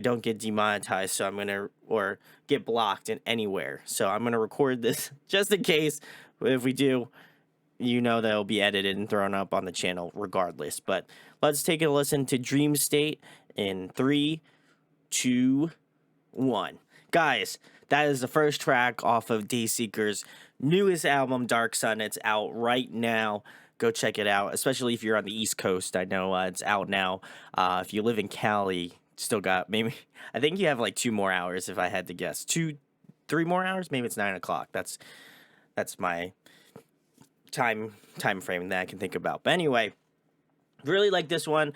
don't get demonetized, so I'm gonna or get blocked in anywhere. So I'm gonna record this just in case. If we do, you know that it'll be edited and thrown up on the channel regardless. But let's take a listen to Dream State in 3, 2, 1. Guys, that is the first track off of Dayseeker's newest album, Dark Sun. It's out right now. Go check it out, especially if you're on the East Coast. I know it's out now. If you live in Cali, still got maybe, I think you have like 2 more hours if I had to guess. 3 more hours? Maybe it's 9 o'clock. That's my time frame that I can think about. But anyway, really like this one.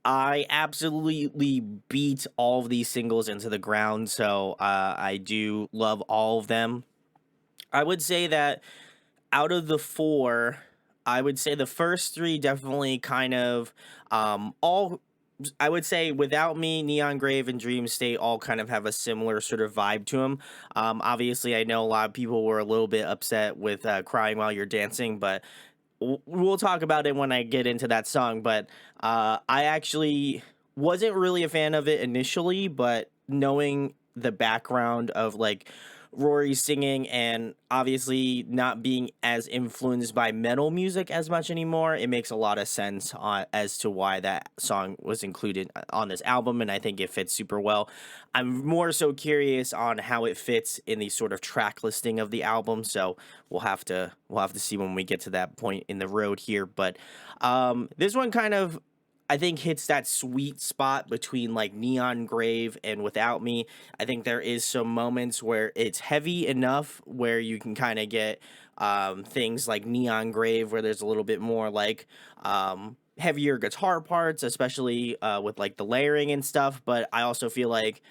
I absolutely beat all of these singles into the ground, so I do love all of them. I would say that out of the four, I would say the first three definitely kind of all. I would say Without Me, Neon Grave, and Dream State all kind of have a similar sort of vibe to them. Obviously, I know a lot of people were a little bit upset with Crying While You're Dancing, but we'll talk about it when I get into that song. But I actually wasn't really a fan of it initially, but knowing the background of like Rory singing and obviously not being as influenced by metal music as much anymore, it makes a lot of sense as to why that song was included on this album, and I think it fits super well. I'm more so curious on how it fits in the sort of track listing of the album, so we'll have to see when we get to that point in the road here. But this one kind of, I think, hits that sweet spot between like Neon Grave and Without Me. I think there is some moments where it's heavy enough where you can kind of get things like Neon Grave, where there's a little bit more like heavier guitar parts, especially with like the layering and stuff. But I also feel like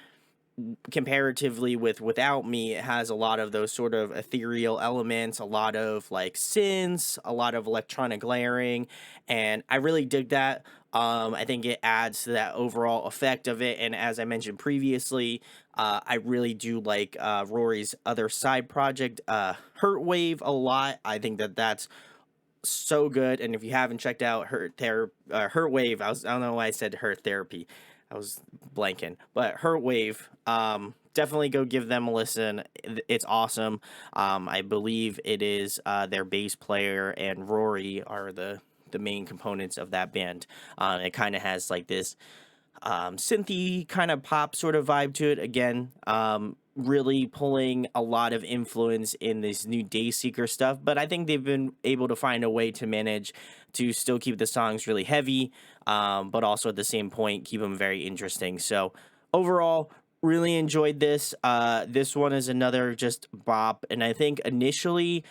comparatively with Without Me, it has a lot of those sort of ethereal elements, a lot of like synths, a lot of electronic layering, and I really dig that. I think it adds to that overall effect of it, and as I mentioned previously, I really do like Rory's other side project, Hurt Wave, a lot. I think that that's so good, and if you haven't checked out Hurt Wave, I don't know why I said Hurt Therapy. I was blanking, but Hurt Wave, definitely go give them a listen. It's awesome. I believe it is their bass player and Rory are the main components of that band. It kind of has like this synthy kind of pop sort of vibe to it. Again, really pulling a lot of influence in this new Dayseeker stuff, but I think they've been able to find a way to manage to still keep the songs really heavy, but also at the same point keep them very interesting. So overall, really enjoyed this. This one is another just bop, and I think initially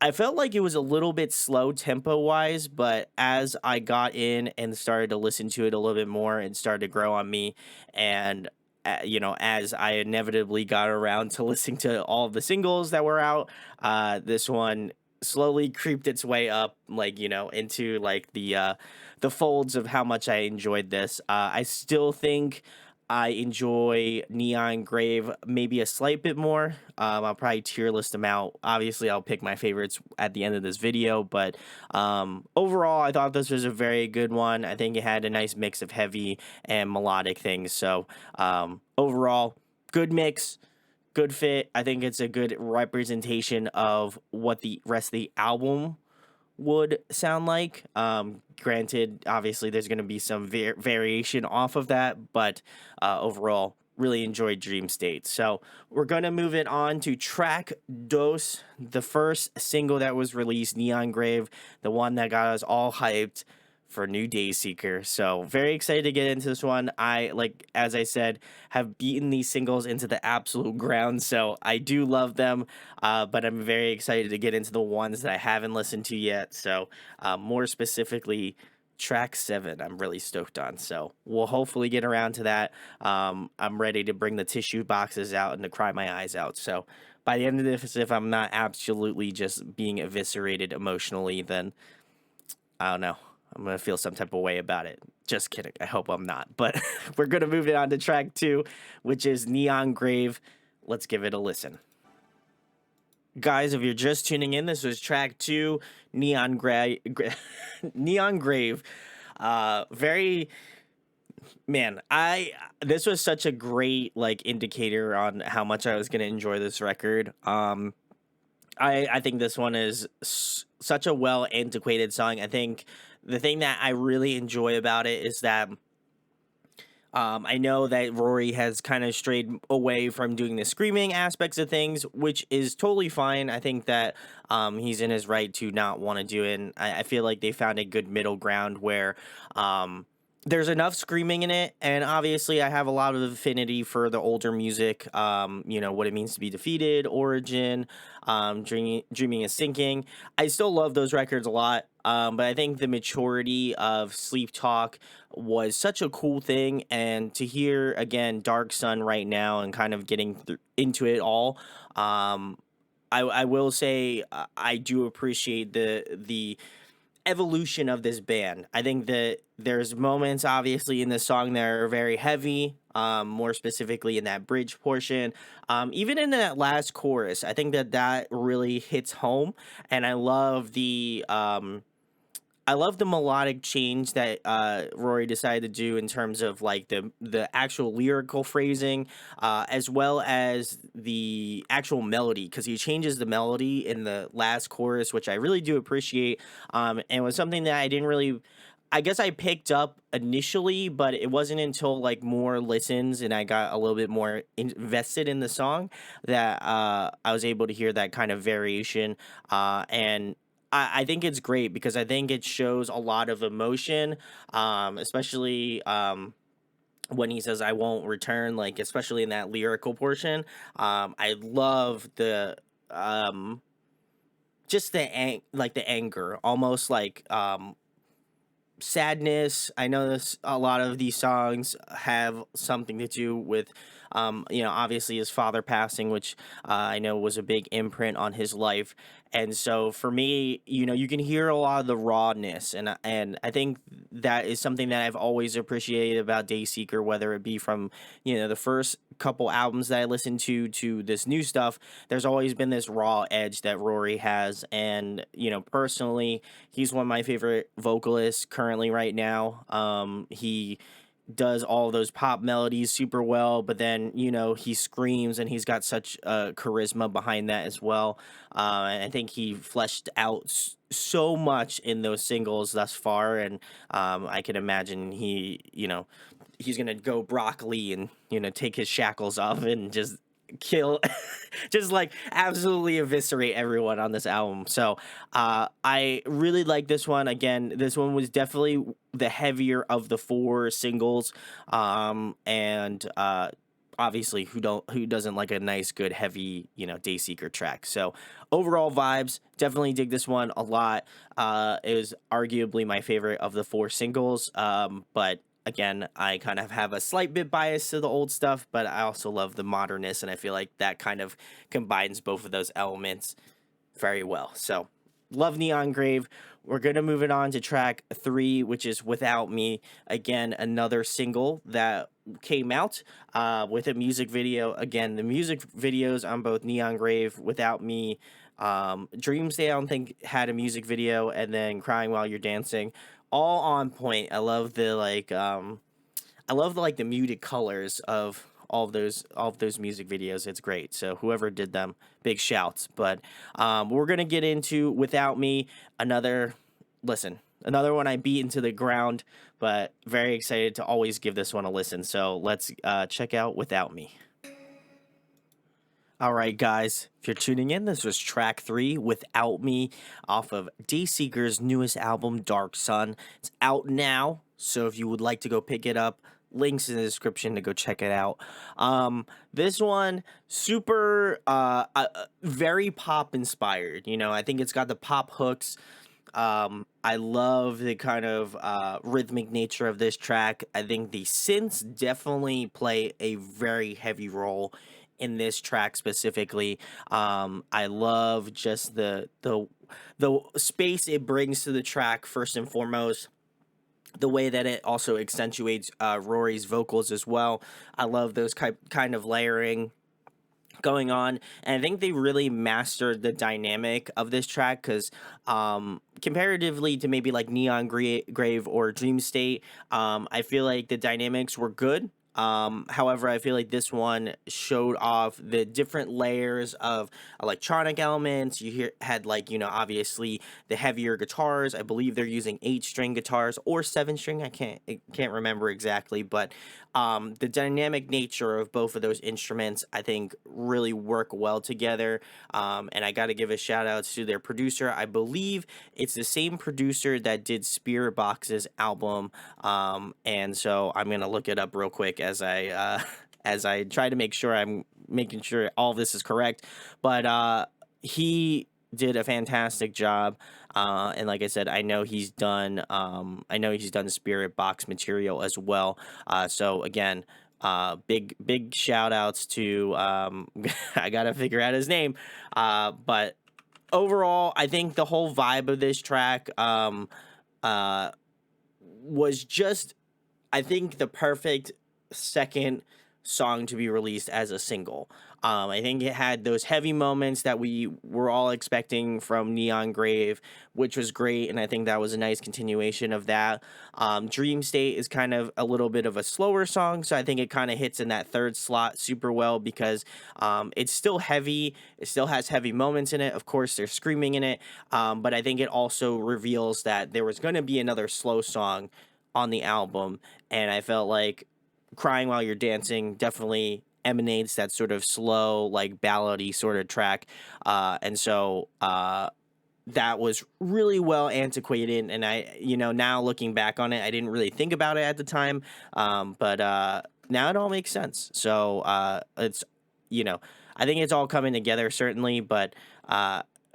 I felt like it was a little bit slow tempo wise, but as I got in and started to listen to it a little bit more, it started to grow on me. And, as I inevitably got around to listening to all of the singles that were out, this one slowly creeped its way up, like, into like the folds of how much I enjoyed this. I still think I enjoy Neon Grave maybe a slight bit more. I'll probably tier list them out. Obviously, I'll pick my favorites at the end of this video, but overall, I thought this was a very good one. I think it had a nice mix of heavy and melodic things. So overall, good mix, good fit. I think it's a good representation of what the rest of the album would sound like. Granted, obviously, there's going to be some variation off of that, but overall, really enjoyed Dream State. So we're going to move it on to track Dos, the first single that was released, Neon Grave, the one that got us all hyped for new Dayseeker. So very excited to get into this one. I, like, as I said, have beaten these singles into the absolute ground, so I do love them, but I'm very excited to get into the ones that I haven't listened to yet. So more specifically, track 7 I'm really stoked on, so we'll hopefully get around to that. I'm ready to bring the tissue boxes out and to cry my eyes out. So by the end of this, if I'm not absolutely just being eviscerated emotionally, then I don't know, I'm going to feel some type of way about it. Just kidding. I hope I'm not. But we're going to move it on to track 2, which is Neon Grave. Let's give it a listen. Guys, if you're just tuning in, this was track 2, Neon Grave. Very Man, I this was such a great like indicator on how much I was gonna enjoy this record. I think this one is such a well antiquated song. I think the thing that I really enjoy about it is that I know that Rory has kind of strayed away from doing the screaming aspects of things, which is totally fine. I think that he's in his right to not want to do it. And I feel like they found a good middle ground where um, there's enough screaming in it. And obviously, I have a lot of affinity for the older music, what it means to be defeated, Origin, Dreaming is Sinking. I still love those records a lot. But I think the maturity of Sleep Talk was such a cool thing, and to hear again Dark Sun right now and kind of getting into it all, um I will say I do appreciate the evolution of this band. I think that there's moments obviously in this song that are very heavy, more specifically in that bridge portion, even in that last chorus. I think that that really hits home, and I love the melodic change that Rory decided to do in terms of like the actual lyrical phrasing, as well as the actual melody, because he changes the melody in the last chorus, which I really do appreciate. And was something that I didn't really. I guess I picked up initially, but it wasn't until like more listens and I got a little bit more invested in the song that I was able to hear that kind of variation. And I think it's great because I think it shows a lot of emotion, especially when he says "I won't return," like especially in that lyrical portion. I love the just like the anger, almost like sadness. I know this a lot of these songs have something to do with obviously his father passing, which I know was a big imprint on his life. And so for me, you can hear a lot of the rawness, and I think that is something that I've always appreciated about Dayseeker, whether it be from the first couple albums that I listened to this new stuff. There's always been this raw edge that Rory has, and personally, he's one of my favorite vocalists currently right now. He does all those pop melodies super well, but then he screams, and he's got such charisma behind that as well. And I think he fleshed out so much in those singles thus far, and I can imagine he's gonna go broccoli and take his shackles off and just kill just like absolutely eviscerate everyone on this album. So I really like this one. Again, this one was definitely the heavier of the four singles. And obviously who doesn't like a nice good heavy Dayseeker track. So overall vibes, definitely dig this one a lot. It was arguably my favorite of the four singles. But again, I kind of have a slight bit bias to the old stuff, but I also love the modernness, and I feel like that kind of combines both of those elements very well. So, love Neon Grave. We're going to move it on to track 3, which is Without Me. Again, another single that came out with a music video. Again, the music videos on both Neon Grave, Without Me, Dreams Day, I don't think had a music video, and then Crying While You're Dancing, all on point. I love the muted colors of all of those music videos. It's great. So whoever did them, big shouts. But we're gonna get into Without Me. Another one I beat into the ground, but very excited to always give this one a listen. So let's check out Without Me. All right, guys, if you're tuning in, this was track 3, Without Me, off of Dayseeker's newest album, Dark Sun. It's out now, so if you would like to go pick it up, links in the description to go check it out. This one, super, very pop inspired. I think it's got the pop hooks. I love the kind of rhythmic nature of this track. I think the synths definitely play a very heavy role in this track specifically. I love just the space it brings to the track first and foremost. The way that it also accentuates Rory's vocals as well. I love those kind of layering going on, and I think they really mastered the dynamic of this track because comparatively to maybe like Grave or Dream State, I feel like the dynamics were good. However, I feel like this one showed off the different layers of electronic elements. Had like, obviously the heavier guitars. I believe they're using 8-string guitars or 7-string. I can't remember exactly, but the dynamic nature of both of those instruments, I think, really work well together. And I got to give a shout out to their producer. I believe it's the same producer that did Spirit Box's album. And so I'm gonna look it up real quick as I as I try to make sure I'm making sure all this is correct. But he did a fantastic job. And like I said, I know he's done Spirit Box material as well. So again, big shout outs to I gotta figure out his name. But overall, I think the whole vibe of this track uh was just, I think, the perfect second song to be released as a single. I think it had those heavy moments that we were all expecting from Neon Grave, which was great, and I think that was a nice continuation of that. Dream State is kind of a little bit of a slower song, so I think it kind of hits in that third slot super well because it's still heavy. It still has heavy moments in it. Of course, there's screaming in it, but I think it also reveals that there was going to be another slow song on the album, and I felt like Crying While You're Dancing definitely emanates that sort of slow, like ballady sort of track. And so that was really well antiquated. And now looking back on it, I didn't really think about it at the time. But now it all makes sense. So you know, I think it's all coming together, certainly. But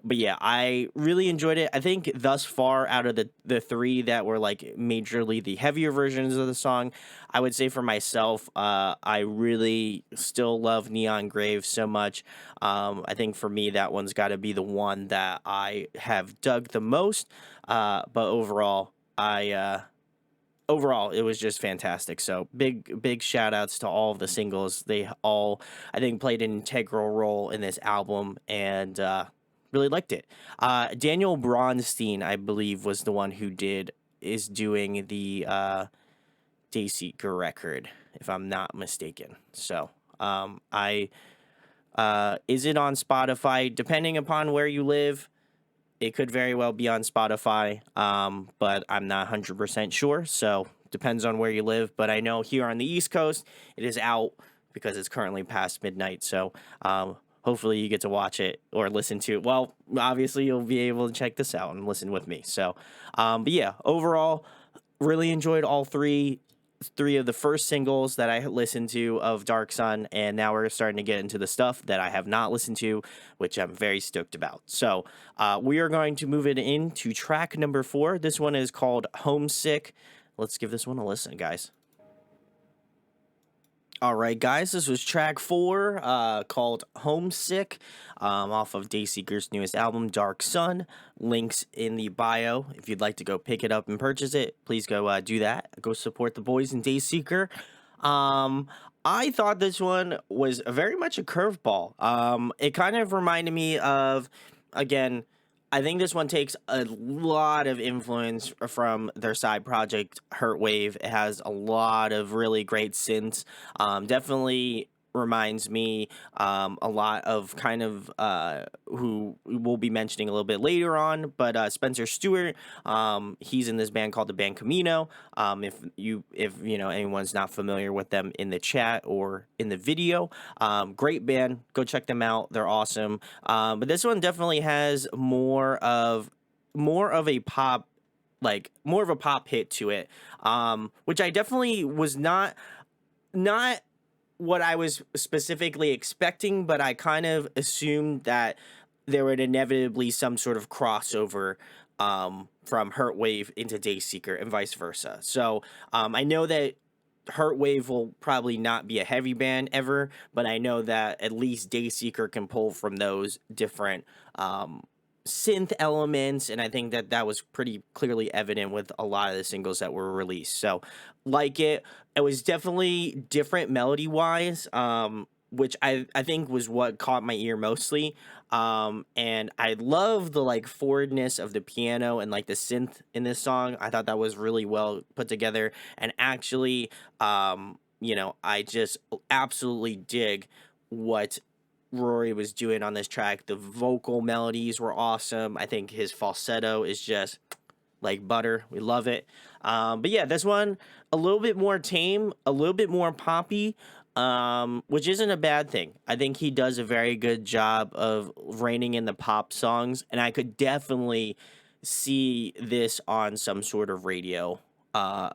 yeah, I really enjoyed it. I think thus far, out of the three that were like majorly the heavier versions of the song, I would say for myself, I really still love Neon Grave so much. I think for me, that one's got to be the one that I have dug the most. But overall, it was just fantastic. So big shout outs to all of the singles. They all, I think, played an integral role in this album, and really liked it. Daniel Bronstein, I believe, was the one who is doing the Dayseeker record, if I'm not mistaken. So I is it on Spotify? Depending upon where you live, it could very well be on Spotify, but I'm not 100% sure. So depends on where you live. But I know here on the East Coast, it is out because it's currently past midnight. So hopefully you get to watch it or listen to it. Well, obviously you'll be able to check this out and listen with me. So, but yeah, overall, really enjoyed all three of the first singles that I listened to of Dark Sun, and now we're starting to get into the stuff that I have not listened to, which I'm very stoked about. So we are going to move it into track number 4. This one is called Homesick. Let's give this one a listen, guys. All right, guys, this was track 4 called Homesick off of Dayseeker's newest album, Dark Sun. Links in the bio. If you'd like to go pick it up and purchase it, please go do that. Go support the boys in Dayseeker. I thought this one was very much a curveball. It kind of reminded me of, again, I think this one takes a lot of influence from their side project, Hurtwave. It has a lot of really great synths. Definitely reminds me a lot of kind of who we'll be mentioning a little bit later on, but Spencer Stewart, he's in this band called the band Camino. If anyone's not familiar with them in the chat or in the video, great band, go check them out, they're awesome. But this one definitely has more of a pop, like more of a pop hit to it, which I definitely was not what I was specifically expecting, but I kind of assumed that there would inevitably some sort of crossover from Hurtwave into Dayseeker and vice versa. So I know that Hurtwave will probably not be a heavy band ever, but I know that at least Dayseeker can pull from those different synth elements, and I think that was pretty clearly evident with a lot of the singles that were released. So, like it was definitely different melody wise. which I think was what caught my ear mostly. And I love the like forwardness of the piano and like the synth in this song. I thought that was really well put together. And actually, I just absolutely dig what Rory was doing on this track. The vocal melodies were awesome. I think his falsetto is just like butter. We love it. But yeah, this one a little bit more tame, a little bit more poppy, which isn't a bad thing. I think he does a very good job of reining in the pop songs, and I could definitely see this on some sort of radio. Uh,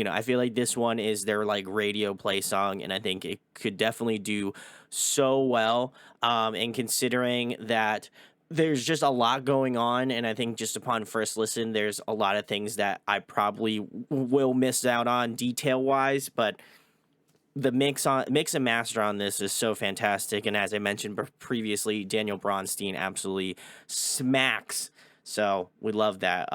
I feel like this one is their like radio play song, and I think it could definitely do so well. And considering that there's just a lot going on, and I think just upon first listen there's a lot of things that I probably will miss out on detail wise, but the mix and master on this is so fantastic, and as I mentioned previously, Daniel Bronstein absolutely smacks, so we love that.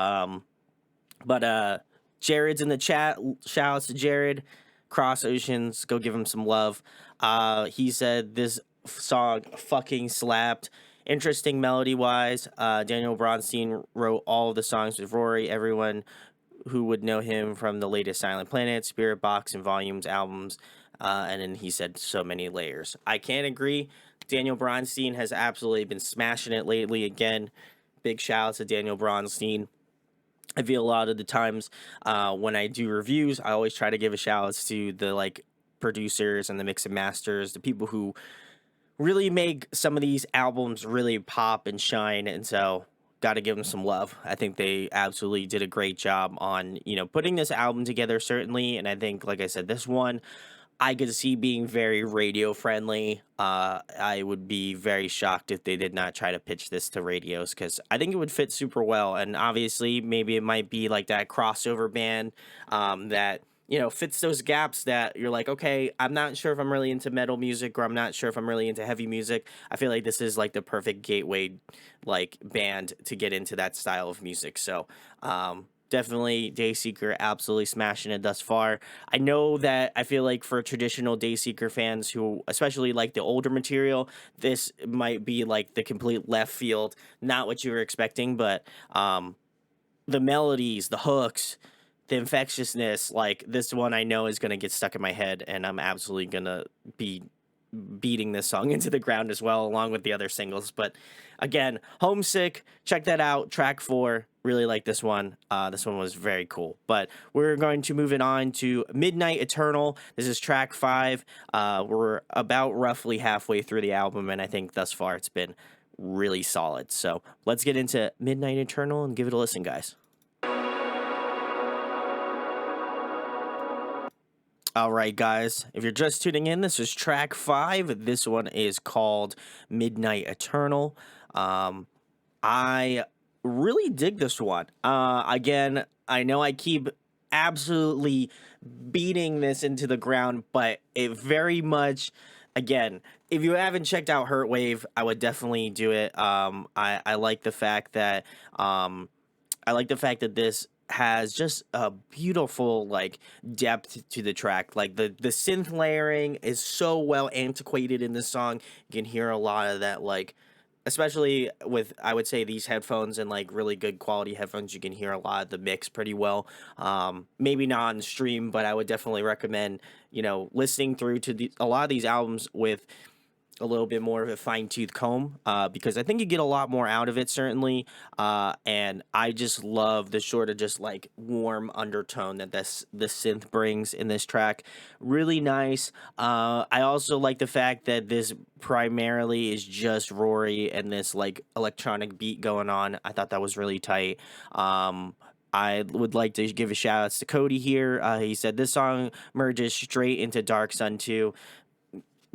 But Jared's in the chat. Shout outs to Jared. Cross Oceans, go give him some love. He said this song fucking slapped. Interesting melody wise. Daniel Bronstein wrote all of the songs with Rory. Everyone who would know him from the latest Silent Planet, Spirit Box, and Volumes albums. And then he said so many layers. I can't agree. Daniel Bronstein has absolutely been smashing it lately. Again, big shout out to Daniel Bronstein. I feel a lot of the times when I do reviews, I always try to give a shout out to the like producers and the mix and masters, the people who really make some of these albums really pop and shine. And so got to give them some love. I think they absolutely did a great job on, putting this album together, certainly. And I think, like I said, this one I could see being very radio friendly. I would be very shocked if they did not try to pitch this to radios, because I think it would fit super well. And obviously, maybe it might be like that crossover band that fits those gaps that you're like, okay, I'm not sure if I'm really into metal music, or I'm not sure if I'm really into heavy music. I feel like this is like the perfect gateway like band to get into that style of music. So definitely Dayseeker absolutely smashing it thus far. I know that I feel like for traditional Dayseeker fans who especially like the older material, this might be like the complete left field, not what you were expecting, but the melodies, the hooks, the infectiousness, like this one I know is going to get stuck in my head, and I'm absolutely going to be beating this song into the ground as well, along with the other singles. But again, Homesick, check that out. Track 4, really like this one. This one was very cool. But we're going to move it on to Midnight Eternal. This is track 5. We're about roughly halfway through the album, and I think thus far it's been really solid. So let's get into Midnight Eternal and give it a listen, guys. All right, guys, if you're just tuning in, this is track 5. This one is called Midnight Eternal. I really dig this one. Again, I know I keep absolutely beating this into the ground, but it very much, again, if you haven't checked out Hurt Wave, I would definitely do it. I like the fact that this has just a beautiful like depth to the track. Like the synth layering is so well antiquated in this song. You can hear a lot of that, like especially with, I would say, these headphones and like really good quality headphones, you can hear a lot of the mix pretty well. Maybe not on stream, but I would definitely recommend listening through to a lot of these albums with a little bit more of a fine-tooth comb, because I think you get a lot more out of it, certainly. And I just love the sort of just like warm undertone that the synth brings in this track. Really nice. I also like the fact that this primarily is just Rory and this like electronic beat going on. I thought that was really tight. I would like to give a shout outs to Cody here. He said this song merges straight into Dark Sun 2.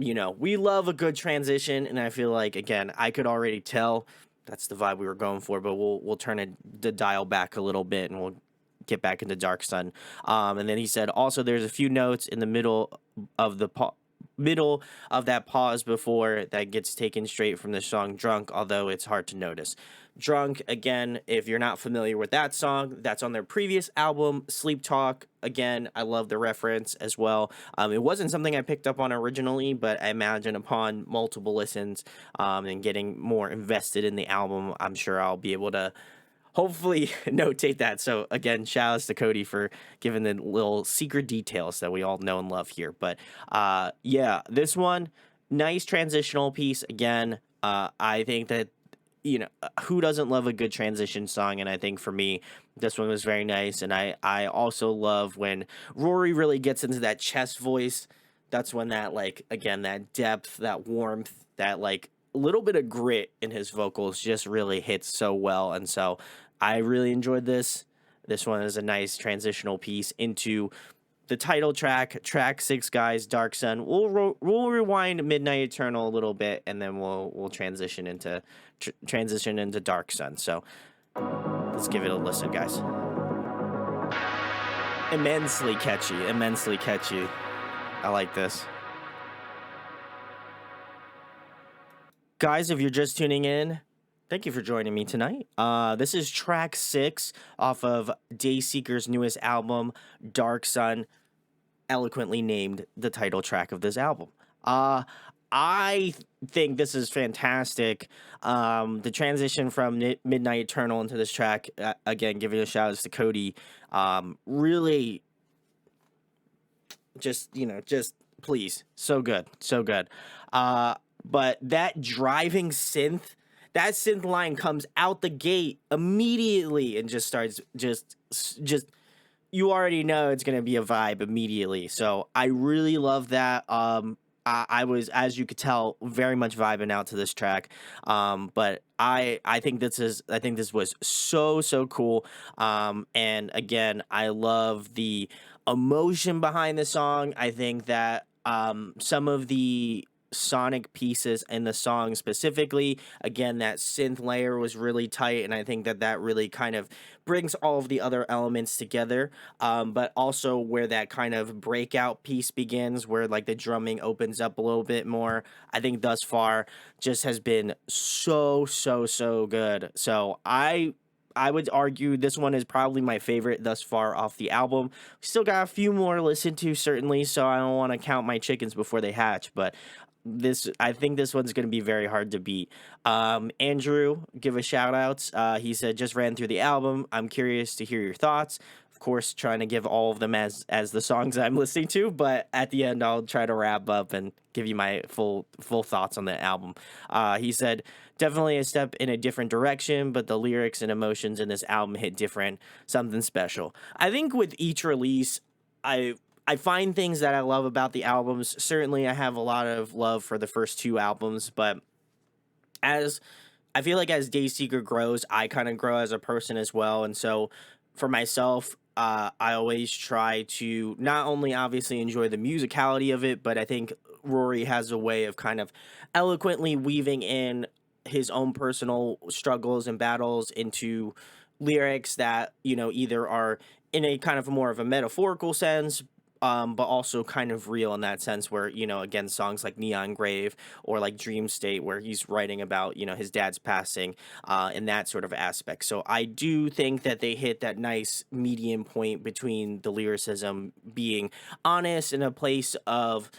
We love a good transition, and I feel like, again, I could already tell that's the vibe we were going for, but we'll turn the dial back a little bit, and we'll get back into Dark Sun. And then he said, also, there's a few notes in the middle of the middle of that pause before that gets taken straight from the song Drunk, although it's hard to notice. Drunk, again, if you're not familiar with that song, that's on their previous album, Sleep Talk. Again, I love the reference as well. It wasn't something I picked up on originally, but I imagine upon multiple listens and getting more invested in the album, I'm sure I'll be able to hopefully notate that. So again, shout outs to Cody for giving the little secret details that we all know and love here. But yeah, this one, nice transitional piece. Again, I think that, who doesn't love a good transition song? And I think for me, this one was very nice. And I also love when Rory really gets into that chest voice. That's when that, like, again, that depth, that warmth, that, like, a little bit of grit in his vocals just really hits so well. And so I really enjoyed this. This one is a nice transitional piece into the title track, track 6, guys, Dark Sun. We'll rewind Midnight Eternal a little bit, and then we'll transition into Dark Sun. So let's give it a listen, guys. Immensely catchy, immensely catchy. I like this. Guys, if you're just tuning in, thank you for joining me tonight. This is track 6 off of Dayseeker's newest album, Dark Sun, eloquently named the title track of this album. I think this is fantastic. The transition from Midnight Eternal into this track, again, giving a shout outs to Cody, really just please, so good, so good. But that driving synth, that synth line comes out the gate immediately and just starts just you already know it's gonna be a vibe immediately. So I really love that. I was, as you could tell, very much vibing out to this track. But I think this was so cool. And again, I love the emotion behind the song. I think that some of the sonic pieces in the song specifically, again, that synth layer was really tight, and I think that really kind of brings all of the other elements together. But also where that kind of breakout piece begins, where like the drumming opens up a little bit more, I think thus far just has been so good. So I would argue this one is probably my favorite thus far off the album. Still got a few more to listen to, certainly, so I don't want to count my chickens before they hatch, but I think this one's going to be very hard to beat. Andrew, give a shout outs. He said, just ran through the album. I'm curious to hear your thoughts. Of course, trying to give all of them as the songs I'm listening to, but at the end, I'll try to wrap up and give you my full thoughts on the album. He said, definitely a step in a different direction, but the lyrics and emotions in this album hit different, something special. I think with each release, I find things that I love about the albums. Certainly, I have a lot of love for the first 2 albums, but as I feel like as Dayseeker grows, I kind of grow as a person as well. And so for myself, I always try to not only obviously enjoy the musicality of it, but I think Rory has a way of kind of eloquently weaving in his own personal struggles and battles into lyrics that, either are in a kind of more of a metaphorical sense, but also kind of real in that sense where, again, songs like Neon Grave or like Dream State, where he's writing about, his dad's passing in that sort of aspect. So I do think that they hit that nice medium point between the lyricism being honest in a place of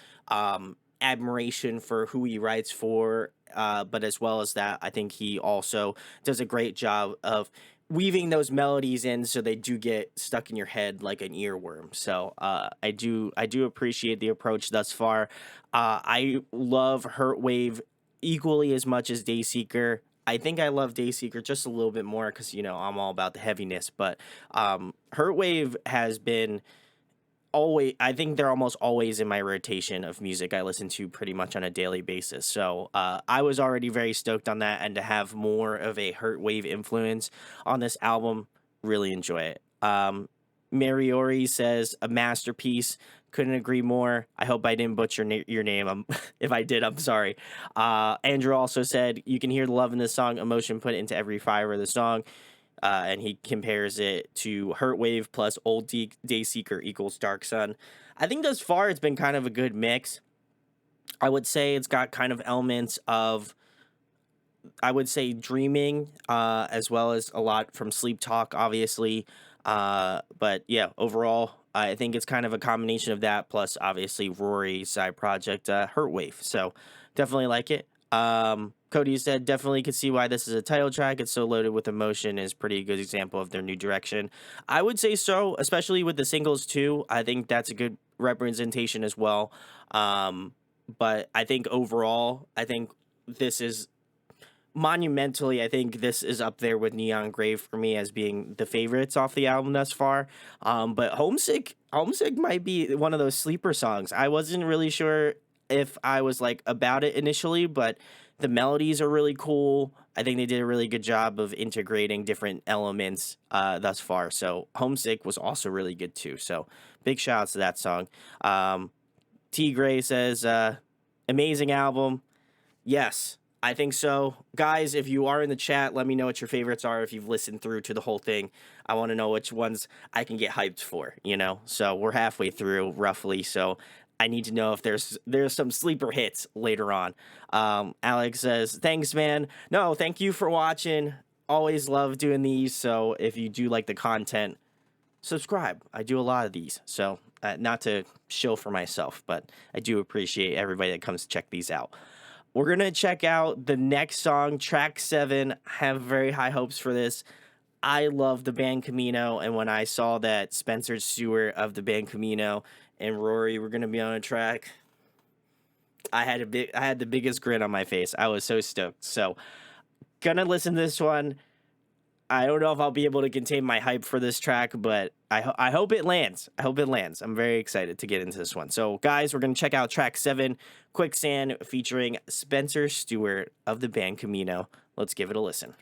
admiration for who he writes for, but as well as that, I think he also does a great job of weaving those melodies in so they do get stuck in your head like an earworm. So I do appreciate the approach thus far. I love Hurtwave equally as much as Dayseeker. I think I love Dayseeker just a little bit more because, I'm all about the heaviness. But Hurtwave has been always, I think they're almost always in my rotation of music I listen to pretty much on a daily basis. So I was already very stoked on that, and to have more of a Hurtwave influence on this album, really enjoy it. Mariori says, a masterpiece. Couldn't agree more. I hope I didn't butcher your name. If I did, I'm sorry. Andrew also said, you can hear the love in this song, emotion put into every fiber of the song. And he compares it to Hurtwave plus old Dayseeker equals Dark Sun. I think thus far it's been kind of a good mix. I would say it's got kind of elements of, I would say, dreaming, as well as a lot from Sleep Talk, obviously. But yeah, overall, I think it's kind of a combination of that plus obviously Rory's side project, Hurt Wave. So definitely like it. Cody said definitely could see why this is a title track. It's so loaded with emotion is pretty good example of their new direction. I would say so, especially with the singles too. I think that's a good representation as well. But I think overall, I think this is monumentally, I think this is up there with Neon Grave for me as being the favorites off the album thus far. But Homesick might be one of those sleeper songs. I wasn't really sure if I was like about it initially, but the melodies are really cool. I think they did a really good job of integrating different elements thus far. So Homesick was also really good too. So big shout outs to that song. T Gray says, amazing album. Yes, I think so. Guys, if you are in the chat, let me know what your favorites are if you've listened through to the whole thing. I want to know which ones I can get hyped for, you know? So we're halfway through, roughly, so I need to know if there's some sleeper hits later on. Alex says, thanks, man. No, thank you for watching. Always love doing these, so if you do like the content, subscribe. I do a lot of these, so not to show for myself, but I do appreciate everybody that comes to check these out. We're going to check out the next song, track 7. Have very high hopes for this. I love the band Camino, and when I saw that Spencer Stewart of the band Camino and Rory were going to be on a track, I had the biggest grin on my face. I was so stoked. So, gonna listen to this one. I don't know if I'll be able to contain my hype for this track, but I hope it lands. I hope it lands. I'm very excited to get into this one. So, guys, we're going to check out track 7, Quicksand, featuring Spencer Stewart of the band Camino. Let's give it a listen.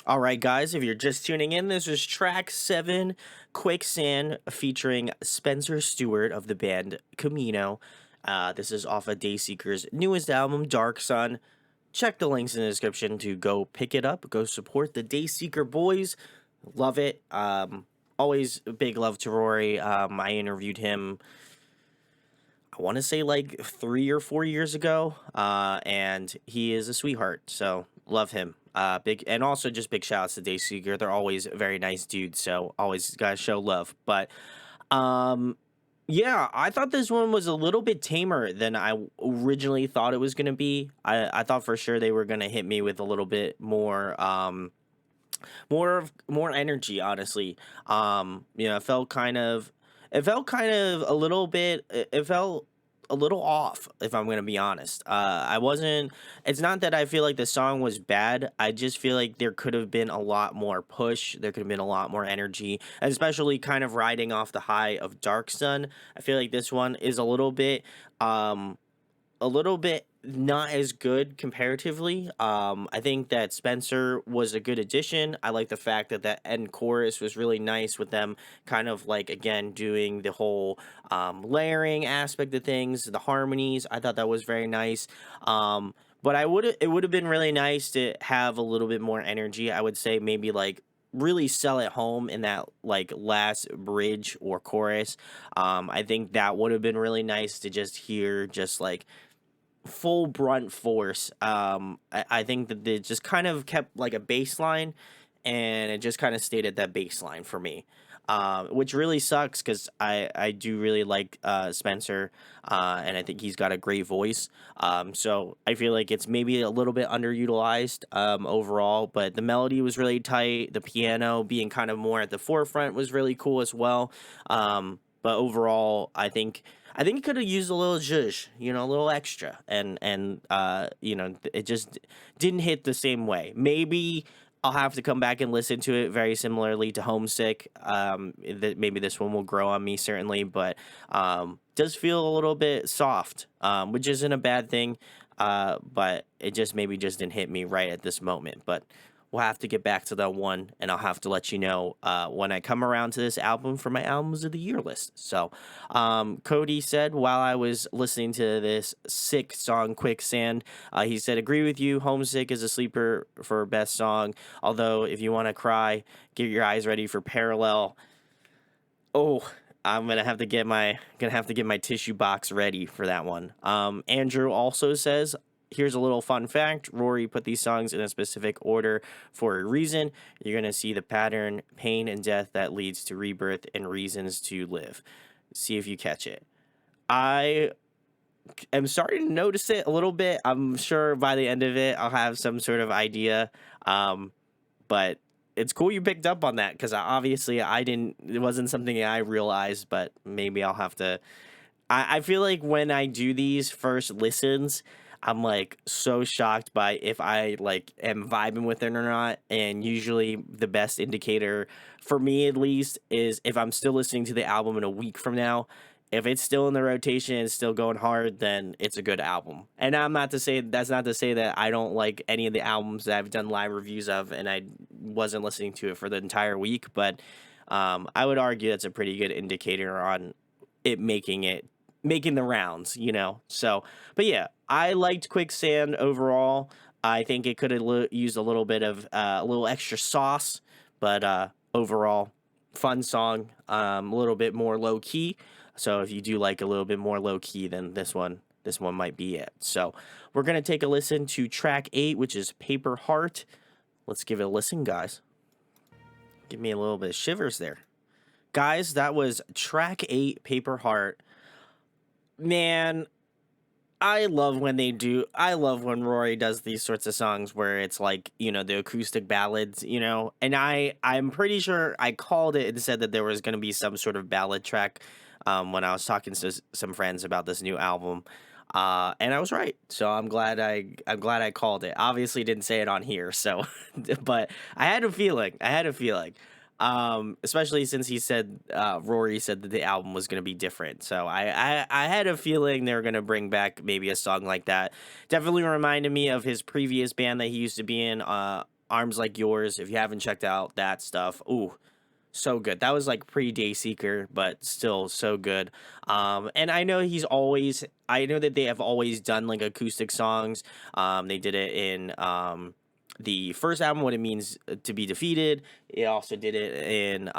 All right, guys, if you're just tuning in, this is track 7, Quicksand, featuring Spencer Stewart of the band Camino. This is off of Dayseeker's newest album, Dark Sun. Check the links in the description to go pick it up. Go support the Dayseeker boys. Love it. Always big love to Rory. I interviewed him, I want to say like 3 or 4 years ago. And he is a sweetheart. So love him. Big, and also just big shout outs to Dayseeker. They're always very nice dudes. So always gotta show love. But yeah, I thought this one was a little bit tamer than I originally thought it was going to be. I thought for sure they were going to hit me with a little bit more more energy, honestly. You know, it felt kind of a little bit it felt a little off, if I'm gonna be honest. I wasn't It's not that I feel like the song was bad. I just feel like there could have been a lot more push. There could have been a lot more energy, especially kind of riding off the high of Dark Sun. I feel like this one is um a little bit not as good comparatively. I think that Spencer was a good addition. I like the fact that that end chorus was really nice with them kind of like again doing the whole layering aspect of things, the harmonies. I thought that was very nice. But it would have been really nice to have a little bit more energy. I would say maybe like really sell it home in that like last bridge or chorus. I think that would have been really nice to just hear just like full brunt force. I think that they just kind of kept like a baseline, and it just kind of stayed at that baseline for me, which really sucks because I do really like Spencer, and I think he's got a great voice. So I feel like it's maybe a little bit underutilized overall, but the melody was really tight. The piano being kind of more at the forefront was really cool as well. But overall, I think it could have used a little zhuzh, you know, a little extra, and you know, it just didn't hit the same way. Maybe I'll have to come back and listen to it very similarly to Homesick. That maybe this one will grow on me certainly, but does feel a little bit soft, which isn't a bad thing. But it just maybe just didn't hit me right at this moment. But we'll have to get back to that one, and I'll have to let you know when I come around to this album for my albums of the year list. So, Cody said while I was listening to this sick song, Quicksand, he said, agree with you, Homesick is a sleeper for best song. Although, if you want to cry, get your eyes ready for Parallel. Oh, I'm gonna have to get my tissue box ready for that one. Andrew also says, here's a little fun fact. Rory put these songs in a specific order for a reason. You're gonna see the pattern, pain and death that leads to rebirth and reasons to live. See if you catch it. I am starting to notice it a little bit. I'm sure by the end of it, I'll have some sort of idea. But it's cool you picked up on that because obviously I didn't. It wasn't something I realized, but maybe I'll have to. I feel like when I do these first listens, I'm like so shocked by if I like am vibing with it or not. And usually the best indicator for me at least is if I'm still listening to the album in a week from now. If it's still in the rotation and still going hard, then it's a good album. And I'm not to say that's not to say that I don't like any of the albums that I've done live reviews of and I wasn't listening to it for the entire week, but I would argue that's a pretty good indicator on making the rounds, you know. So, but yeah, I liked Quicksand overall. I think it could have used a little bit of a little extra sauce, but overall, fun song. A little bit more low key. So if you do like a little bit more low key, then this one might be it. So we're gonna take a listen to track 8, which is Paper Heart. Let's give it a listen, guys. Give me a little bit of shivers there. Guys, that was track 8, Paper Heart. Man, I love when Rory does these sorts of songs where it's like, you know, the acoustic ballads, you know, and I'm pretty sure I called it and said that there was going to be some sort of ballad track when I was talking to some friends about this new album. And I was right. So I'm glad I called it. Obviously didn't say it on here. So, but I had a feeling. Especially since Rory said that the album was going to be different. So I had a feeling they were going to bring back maybe a song like that. Definitely reminded me of his previous band that he used to be in, Arms Like Yours. If you haven't checked out that stuff, ooh, so good. That was like pre Dayseeker, but still so good. And I know that they have always done like acoustic songs. They did it in the first album, What It Means to Be Defeated. It also did it in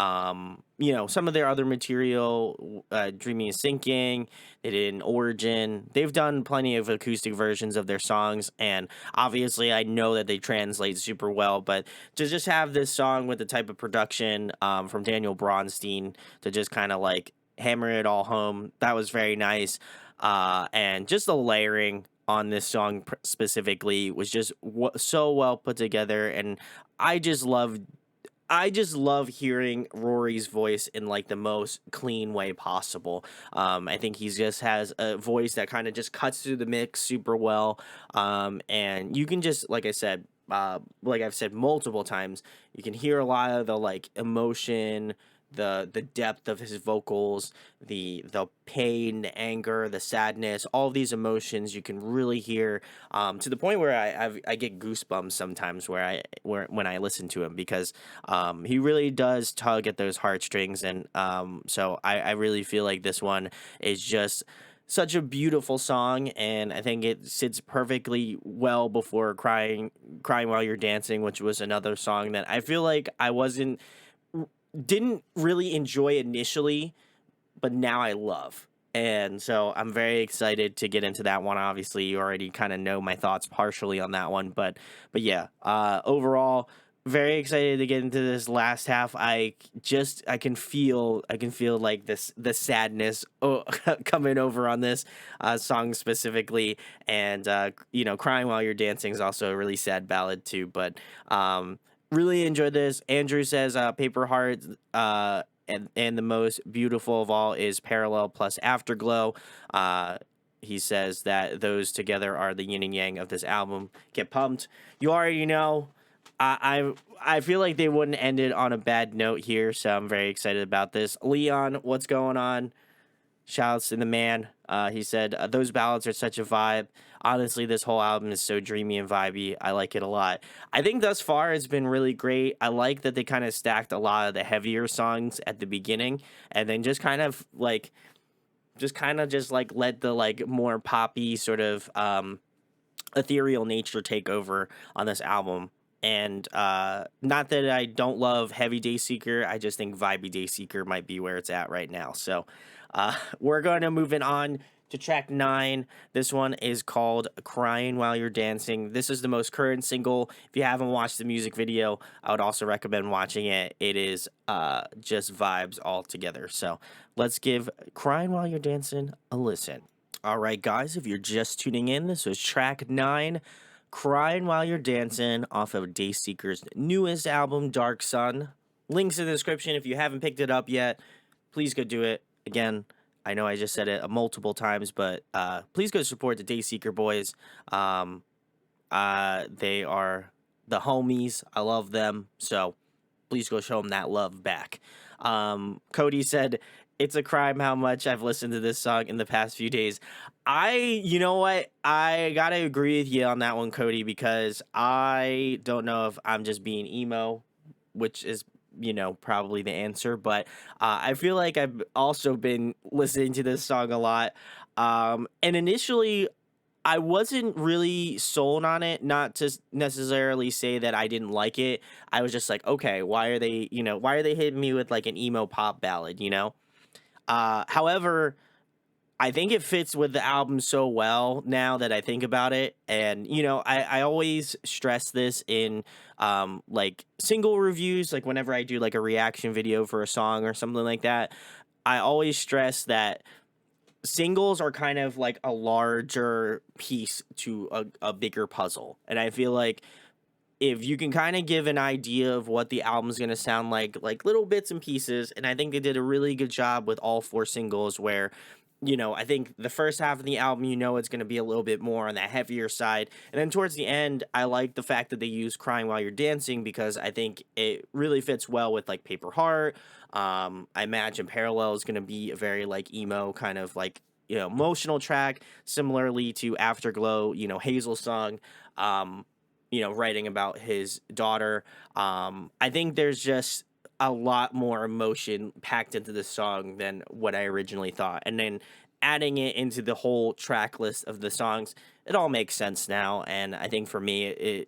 you know, some of their other material, Dreaming and Sinking. They did in Origin. They've done plenty of acoustic versions of their songs, and obviously I know that they translate super well, but to just have this song with the type of production from Daniel Bronstein to just kind of like hammer it all home, that was very nice. And just the layering on this song specifically was just so well put together, and I just love hearing Rory's voice in like the most clean way possible. I think he just has a voice that kind of just cuts through the mix super well. And you can just, like I've said multiple times, you can hear a lot of the like emotion, the depth of his vocals, the pain, the anger, the sadness, all these emotions you can really hear, to the point where I get goosebumps sometimes when I listen to him, because he really does tug at those heartstrings. And so I really feel like this one is just such a beautiful song, and I think it sits perfectly well before crying while you're dancing, which was another song that I feel like I didn't really enjoy initially, but now I love. And so I'm very excited to get into that one. Obviously, you already kind of know my thoughts partially on that one, but yeah, overall, very excited to get into this last half. I can feel like the sadness coming over on this song specifically, and you know, Crying While You're Dancing is also a really sad ballad too, but really enjoyed this. Andrew says Paper Heart, and the most beautiful of all is Parallel plus Afterglow. He says that those together are the yin and yang of this album. Get pumped. You already know. I feel like they wouldn't end it on a bad note here, so I'm very excited about this. Leon, what's going on? Shouts to the man. He said, those ballads are such a vibe. Honestly, this whole album is so dreamy and vibey. I like it a lot. I think thus far it's been really great. I like that they kind of stacked a lot of the heavier songs at the beginning, and then just kind of let the like more poppy sort of ethereal nature take over on this album. And not that I don't love heavy Dayseeker, I just think vibey Dayseeker might be where it's at right now. So we're going to move it on to track 9. This one is called Crying While You're Dancing. This is the most current single. If you haven't watched the music video, I would also recommend watching it. It is just vibes all together. So let's give Crying While You're Dancing a listen. All right, guys, if you're just tuning in, this was track 9, Crying While You're Dancing, off of Dayseeker's newest album, Dark Sun. Links in the description. If you haven't picked it up yet, please go do it. Again, I know I just said it multiple times, but please go support the Dayseeker boys. They are the homies. I love them. So please go show them that love back. Cody said, it's a crime how much I've listened to this song in the past few days. You know what? I gotta agree with you on that one, Cody, because I don't know if I'm just being emo, which is, probably the answer, but I feel like I've also been listening to this song a lot. And initially, I wasn't really sold on it, not to necessarily say that I didn't like it. I was just like, okay, why are they hitting me with like an emo pop ballad, However, I think it fits with the album so well now that I think about it. And, I always stress this in like single reviews, like whenever I do like a reaction video for a song or something like that, I always stress that singles are kind of like a larger piece to a bigger puzzle. And I feel like if you can kind of give an idea of what the album's going to sound like little bits and pieces, and I think they did a really good job with all 4 singles where, I think the first half of the album, it's going to be a little bit more on that heavier side. And then towards the end, I like the fact that they use Crying While You're Dancing because I think it really fits well with like Paper Heart. I imagine Parallel is going to be a very like emo kind of like, emotional track, similarly to Afterglow, Hazel's song. Writing about his daughter. I think there's just a lot more emotion packed into this song than what I originally thought. And then adding it into the whole track list of the songs, it all makes sense now. And I think for me,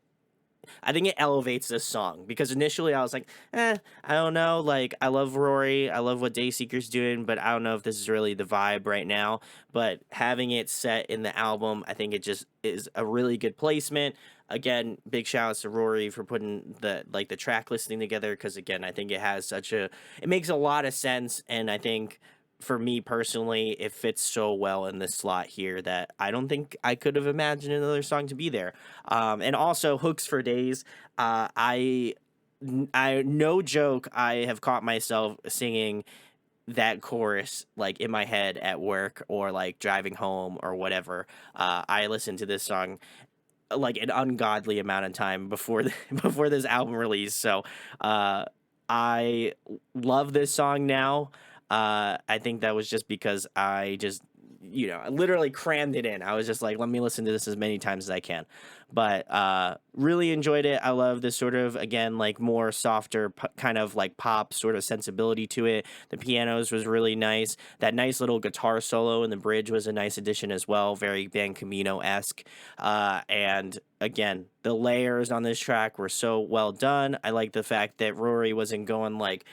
I think it elevates this song because initially I was like, I don't know. Like, I love Rory. I love what Dayseeker's doing, but I don't know if this is really the vibe right now. But having it set in the album, I think it just is a really good placement. Again, big shout outs to Rory for putting the track listing together because, again, I think it makes a lot of sense. And I think for me personally, it fits so well in this slot here that I don't think I could have imagined another song to be there. And also, Hooks for Days. No joke, I have caught myself singing that chorus like in my head at work or like driving home or whatever. I listened to this song like an ungodly amount of time before before this album release. So I love this song now. I think that was just because I just, I literally crammed it in. I was just like, let me listen to this as many times as I can. But really enjoyed it. I love this sort of, again, like more softer kind of like pop sort of sensibility to it. The pianos was really nice. That nice little guitar solo in the bridge was a nice addition as well. Very Ban Camino-esque. And again, the layers on this track were so well done. I like the fact that Rory wasn't going like,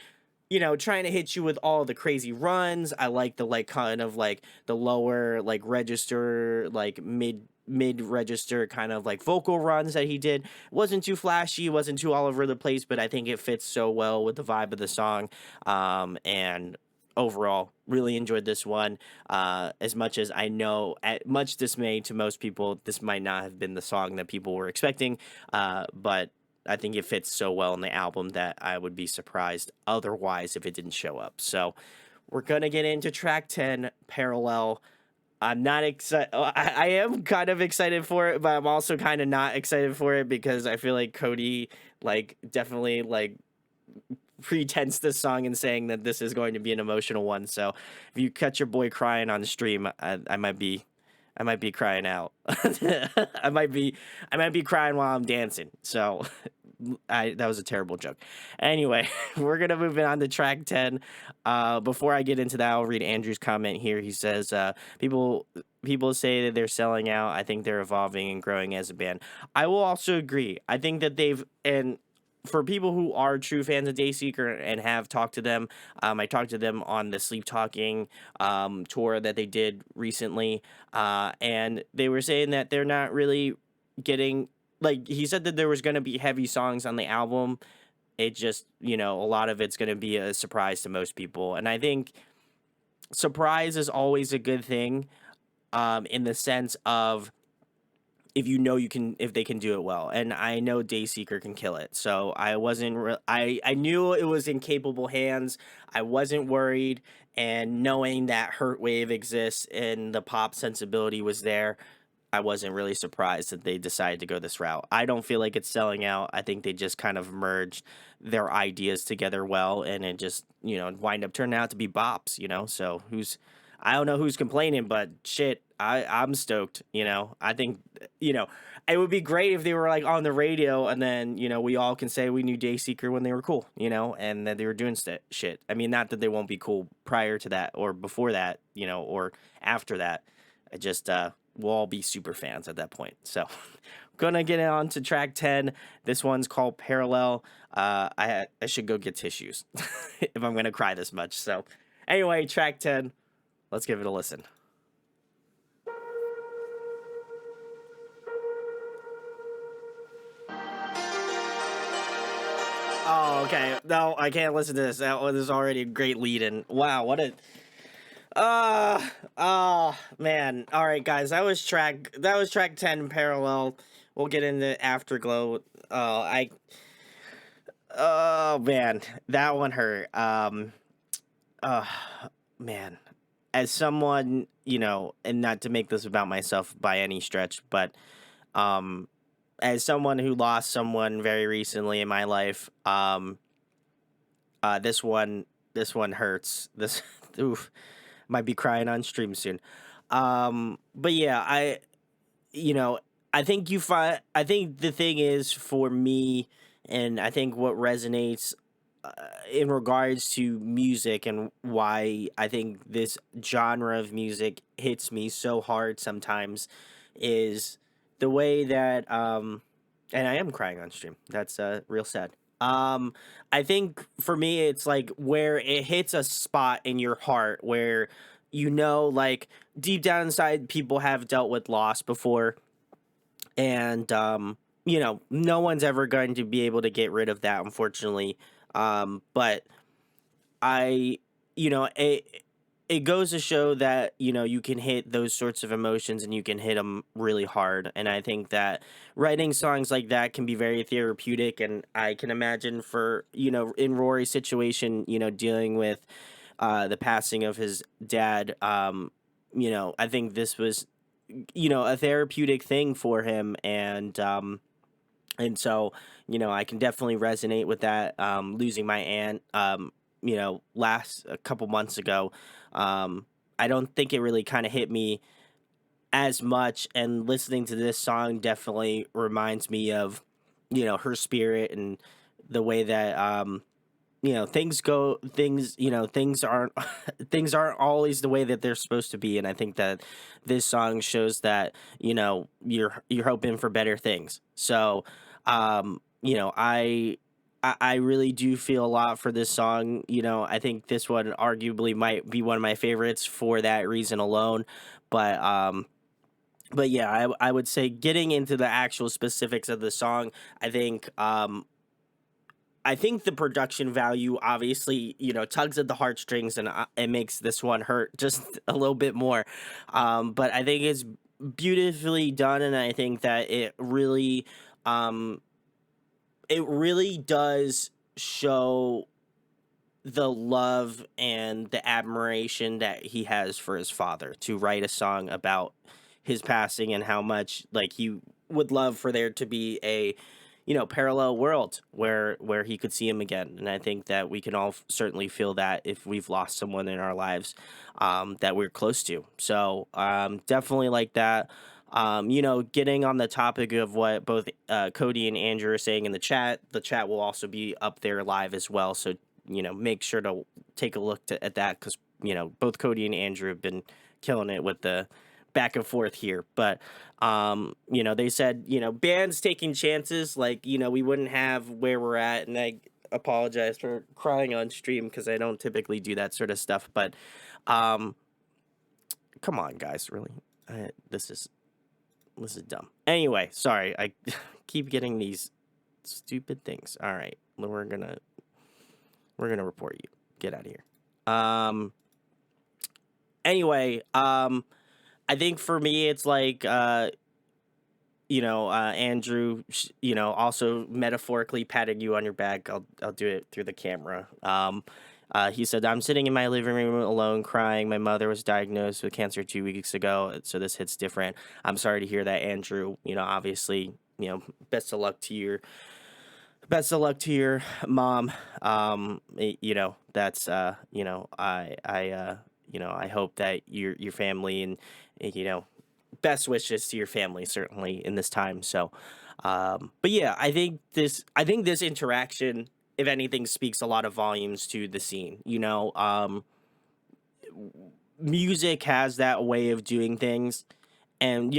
trying to hit you with all the crazy runs. I like the like kind of like the lower like register, like mid register kind of like vocal runs that he did. It wasn't too flashy, wasn't too all over the place, but I think it fits so well with the vibe of the song. And overall, really enjoyed this one. As much as I know, at much dismay to most people, this might not have been the song that people were expecting. But I think it fits so well in the album that I would be surprised otherwise if it didn't show up. So we're going to get into track 10, Parallel. I'm not excited. I am kind of excited for it, but I'm also kind of not excited for it because I feel like Cody like definitely like pretense this song and saying that this is going to be an emotional one. So if you catch your boy crying on the stream, I might be crying out. I might be crying while I'm dancing. So that was a terrible joke. Anyway, we're gonna move on to track 10. Before I get into that, I'll read Andrew's comment here. He says, people people say that they're selling out. I think they're evolving and growing as a band. I will also agree. I think that and for people who are true fans of Dayseeker and have talked to them, I talked to them on the Sleep Talking tour that they did recently, and they were saying that they're not really getting, like, he said that there was going to be heavy songs on the album. It just, a lot of it's going to be a surprise to most people. And I think surprise is always a good thing, in the sense of, if they can do it well. And I know Dayseeker can kill it. So I knew it was in capable hands. I wasn't worried. And knowing that Hurtwave exists and the pop sensibility was there, I wasn't really surprised that they decided to go this route. I don't feel like it's selling out. I think they just kind of merged their ideas together well, and it just, wind up turning out to be bops. So I don't know who's complaining, but shit, I'm stoked. I think, it would be great if they were like on the radio, and then, we all can say we knew Dayseeker when they were cool, and that they were doing shit. I mean, not that they won't be cool prior to that or before that, or after that. I just, we'll all be super fans at that point. So, gonna get on to track 10. This one's called Parallel. I should go get tissues if I'm gonna cry this much. So, anyway, track 10. Let's give it a listen. Oh, okay. No, I can't listen to this. That one is already a great lead-in. Wow, what a oh man. All right, guys. That was track 10, Parallel. We'll get into Afterglow. Oh man, that one hurt. Uh man. As someone, and not to make this about myself by any stretch, but um as someone who lost someone very recently in my life, this one hurts. This oof, might be crying on stream soon. But yeah, you know, I think the thing is for me, and I think what resonates in regards to music and why I think this genre of music hits me so hard sometimes is the way that and I am crying on stream. That's real sad. Um I think for me it's like where it hits a spot in your heart where like deep down inside people have dealt with loss before, and no one's ever going to be able to get rid of that, unfortunately. But I it goes to show that you can hit those sorts of emotions and you can hit them really hard, and I think that writing songs like that can be very therapeutic. And I can imagine for in Rory's situation, dealing with the passing of his dad, I think this was a therapeutic thing for him. And so, I can definitely resonate with that. Losing my aunt, last a couple months ago, I don't think it really kind of hit me as much. And listening to this song definitely reminds me of, her spirit and the way that, things aren't things aren't always the way that they're supposed to be. And I think that this song shows that you're hoping for better things. So I really do feel a lot for this song. I think this one arguably might be one of my favorites for that reason alone. But yeah, I would say getting into the actual specifics of the song, I think the production value obviously, tugs at the heartstrings, and it makes this one hurt just a little bit more. But I think it's beautifully done, and I think that um, it really does show the love and the admiration that he has for his father to write a song about his passing and how much like he would love for there to be a parallel world where he could see him again. And I think that we can all certainly feel that if we've lost someone in our lives that we're close to. So definitely like that. Getting on the topic of what both Cody and Andrew are saying in the chat will also be up there live as well. So make sure to take a look at that, because both Cody and Andrew have been killing it with the back and forth here, but they said, bands taking chances, like, we wouldn't have where we're at, and I apologize for crying on stream because I don't typically do that sort of stuff, but um come on, guys, really. This is dumb. Anyway, sorry, I keep getting these stupid things. All right, we're gonna report you. Get out of here. Anyway, I think for me, it's like, Andrew, also metaphorically patting you on your back. I'll do it through the camera. He said, I'm sitting in my living room alone crying. My mother was diagnosed with cancer 2 weeks ago, so this hits different. I'm sorry to hear that, Andrew. Obviously, best of luck to your mom. That's I hope that your family and best wishes to your family, certainly in this time. So but yeah, I think this interaction, if anything, speaks a lot of volumes to the scene. Music has that way of doing things, and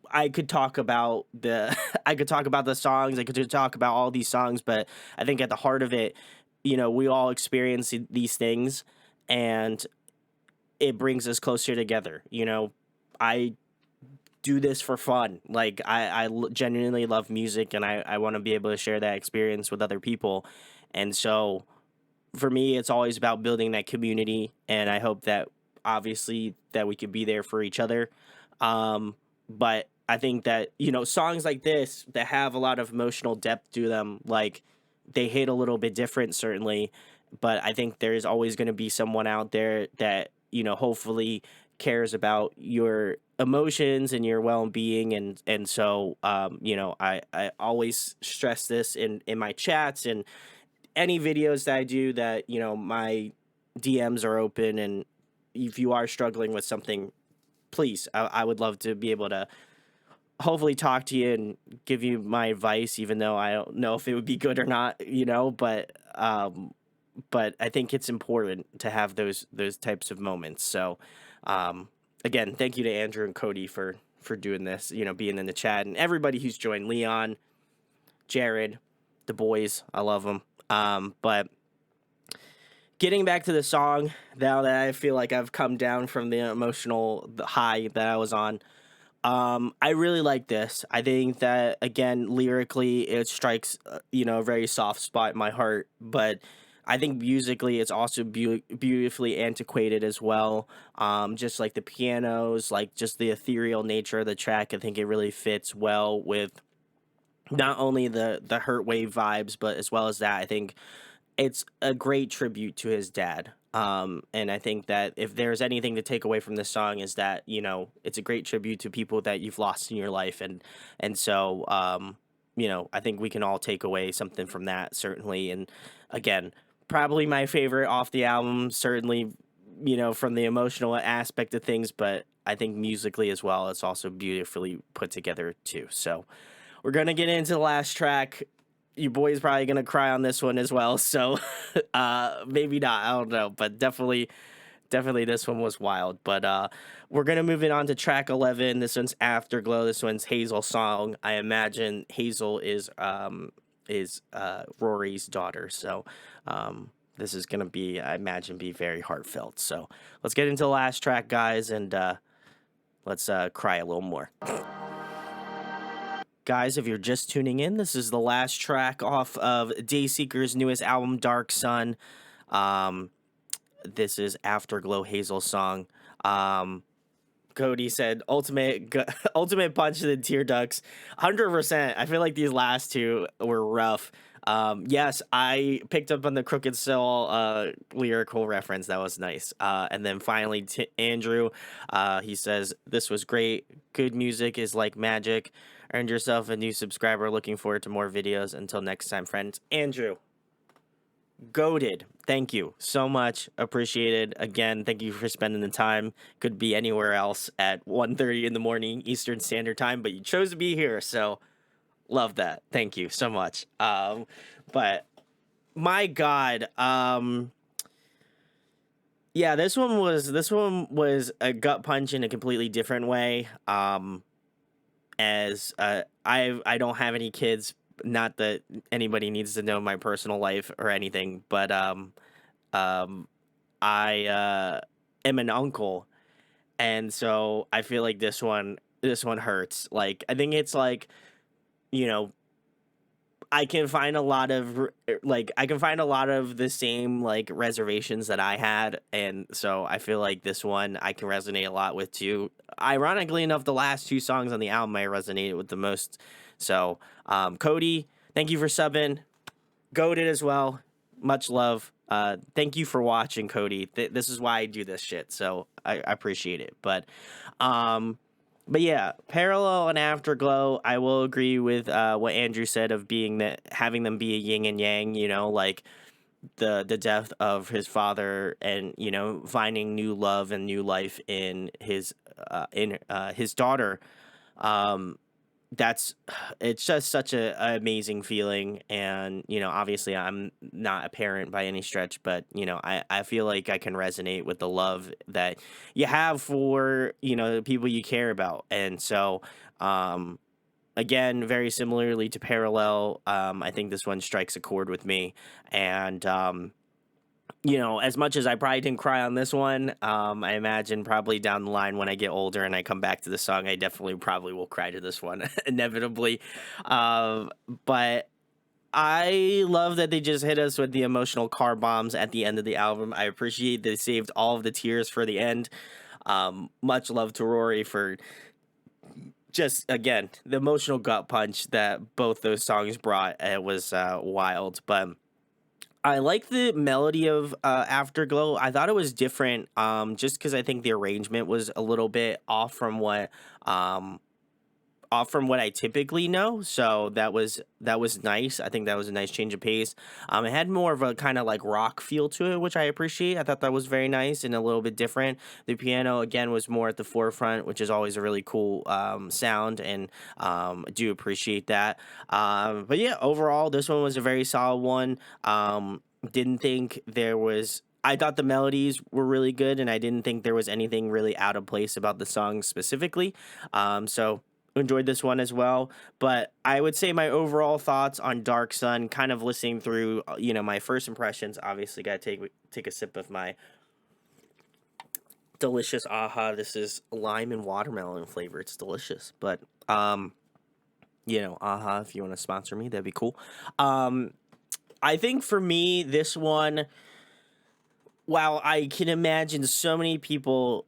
I could talk about the I could talk about the songs, I could talk about all these songs, but I think at the heart of it, we all experience these things, and it brings us closer together. I do this for fun. Like, genuinely love music, and I want to be able to share that experience with other people. And so for me, it's always about building that community, and I hope that obviously that we could be there for each other. But I think that, songs like this that have a lot of emotional depth to them, like, they hit a little bit different, certainly, but I think there's always going to be someone out there that, hopefully cares about your emotions and your well-being. And so I always stress this in my chats and any videos that I do, that my DMs are open, and if you are struggling with something, please, I would love to be able to hopefully talk to you and give you my advice, even though I don't know if it would be good or not, but I think it's important to have those types of moments. So again, thank you to Andrew and Cody for doing this, being in the chat, and everybody who's joined, Leon, Jared, the boys, I love them. But getting back to the song, now that I feel like I've come down from the emotional high that I was on, I really like this. I think that, again, lyrically, it strikes, a very soft spot in my heart, but I think musically it's also beautifully antiquated as well. Just like the pianos, like just the ethereal nature of the track, I think it really fits well with not only the Hurt Wave vibes, but as well as that, I think it's a great tribute to his dad. And I think that if there's anything to take away from this song, is that, it's a great tribute to people that you've lost in your life. And so, I think we can all take away something from that, certainly. And again, probably my favorite off the album, certainly, from the emotional aspect of things, but I think musically as well, it's also beautifully put together too. So we're going to get into the last track. Your boy's probably going to cry on this one as well. So maybe not, I don't know, but definitely this one was wild. But we're going to move it on to track 11. This one's Afterglow. This one's Hazel's song. I imagine Hazel is Rory's daughter. So this is going to be, I imagine, be very heartfelt. So let's get into the last track, guys, and let's cry a little more. Guys, if you're just tuning in, this is the last track off of Dayseeker's newest album, Dark Sun. This is Afterglow, Hazel's song. Cody said, ultimate punch to the tear ducts. 100%. I feel like these last two were rough. Yes, I picked up on the Crooked Soul lyrical reference. That was nice. And then finally, Andrew, he says, this was great. Good music is like magic. Earned yourself a new subscriber. Looking forward to more videos. Until next time, friends. Andrew, goated. Thank you so much. Appreciated. Again, thank you for spending the time. Could be anywhere else at 1:30 in the morning Eastern Standard Time, but you chose to be here, so love that. Thank you so much. But my God, Yeah, this one was a gut punch in a completely different way. As I don't have any kids, not that anybody needs to know my personal life or anything, but um I am an uncle, and so I feel like this one hurts. Like I think it's like, you know, I can find a lot of I can find a lot of the same like reservations that I had, and so I feel like this one I can resonate a lot with too. Ironically enough, the last two songs on the album I resonated with the most. So, Cody, thank you for subbing. Goated as well. Much love. Thank you for watching, Cody. This is why I do this shit, so I appreciate it. Um, but yeah, Parallel and Afterglow, I will agree with what Andrew said of being that having them be a yin and yang. You know, like the death of his father, and finding new love and new life in his daughter. Um, that's it's just such a amazing feeling, and obviously I'm not a parent by any stretch, but I feel like I can resonate with the love that you have for the people you care about. And so, um again, very similarly to Parallel, I think this one strikes a chord with me. And as much as I probably didn't cry on this one, I imagine probably down the line when I get older and I come back to the song, I definitely probably will cry to this one inevitably. Um, but I love that they just hit us with the emotional car bombs at the end of the album. I appreciate they saved all of the tears for the end. Much love to Rory for just, again, the emotional gut punch that both those songs brought. It was wild. But I like the melody of Afterglow. I thought it was different, just because I think the arrangement was a little bit um, off from what I typically know. So that was nice. I think that was a nice change of pace. It had more of a kind of like rock feel to it, which I appreciate. I thought that was very nice and a little bit different. The piano again was more at the forefront, which is always a really cool sound, and I do appreciate that. But yeah, overall, this one was a very solid one. Didn't think there was. I thought the melodies were really good, and I didn't think there was anything really out of place about the song specifically. So enjoyed this one as well. But I would say my overall thoughts on Dark Sun, kind of listening through, my first impressions. Obviously, gotta take a sip of my delicious Aha. This is lime and watermelon flavor. It's delicious. But Aha, if you want to sponsor me, that'd be cool. Um, I think for me, this one, while I can imagine so many people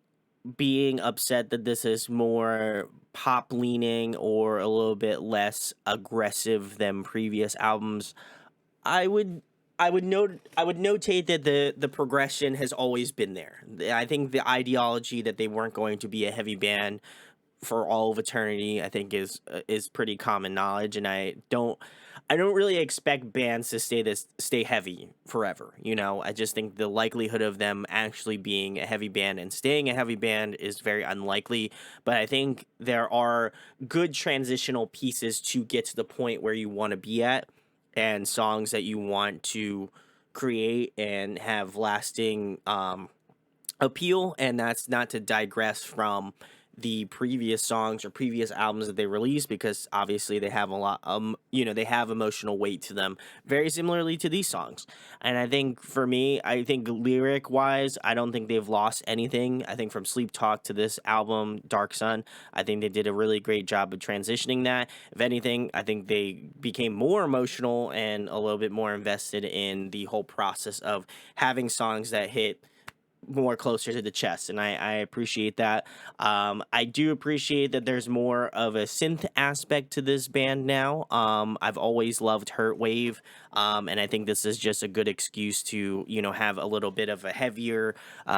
being upset that this is more pop leaning or a little bit less aggressive than previous albums, I would I would notate that the progression has always been there. I think the ideology that they weren't going to be a heavy band for all of eternity, I think is pretty common knowledge, and I don't really expect bands to stay heavy forever. I just think the likelihood of them actually being a heavy band and staying a heavy band is very unlikely. But I think there are good transitional pieces to get to the point where you want to be at, and songs that you want to create and have lasting appeal. And that's not to digress from the previous songs or previous albums that they released, because obviously they have a lot they have emotional weight to them, very similarly to these songs. And I think for me, I think lyric wise, I don't think they've lost anything. I think from Sleep Talk to this album, Dark Sun, I think they did a really great job of transitioning that. If anything, I think they became more emotional and a little bit more invested in the whole process of having songs that hit more closer to the chest, and I appreciate that. I do appreciate that there's more of a synth aspect to this band now. I've always loved Hurt Wave, and I think this is just a good excuse to have a little bit of a heavier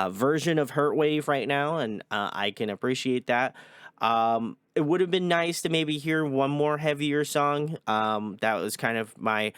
version of Hurt Wave right now, and I can appreciate that. It would have been nice to maybe hear one more heavier song. That was kind of my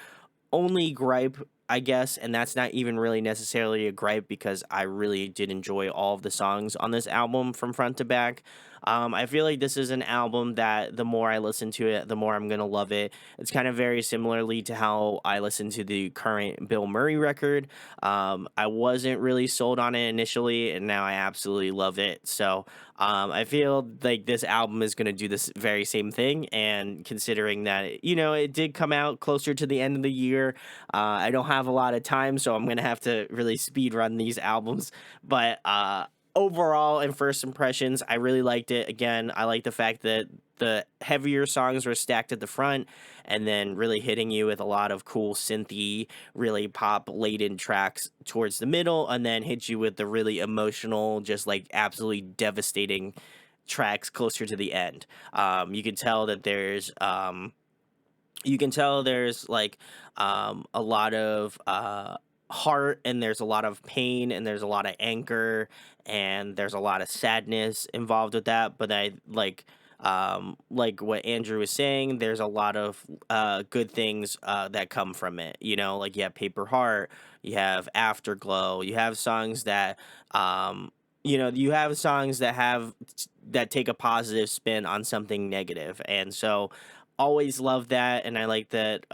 only gripe, I guess, and that's not even really necessarily a gripe because I really did enjoy all of the songs on this album from front to back. I feel like this is an album that the more I listen to it, the more I'm gonna love it. It's kind of very similarly to how I listen to the current Bill Murray record. I wasn't really sold on it initially, and now I absolutely love it. So I feel like this album is going to do this very same thing. And considering that, it did come out closer to the end of the year, I don't have a lot of time, so I'm going to have to really speed run these albums. But overall, and first impressions, I really liked it. Again, I like the fact that the heavier songs were stacked at the front and then really hitting you with a lot of cool synthy, really pop laden tracks towards the middle, and then hit you with the really emotional, just like absolutely devastating tracks closer to the end. You can tell that there's like a lot of heart, and there's a lot of pain, and there's a lot of anger, and there's a lot of sadness involved with that. But I like what Andrew was saying, there's a lot of good things that come from it. Like you have Paper Heart, you have Afterglow, you have songs that you have songs that take a positive spin on something negative. And so always love that. And I like that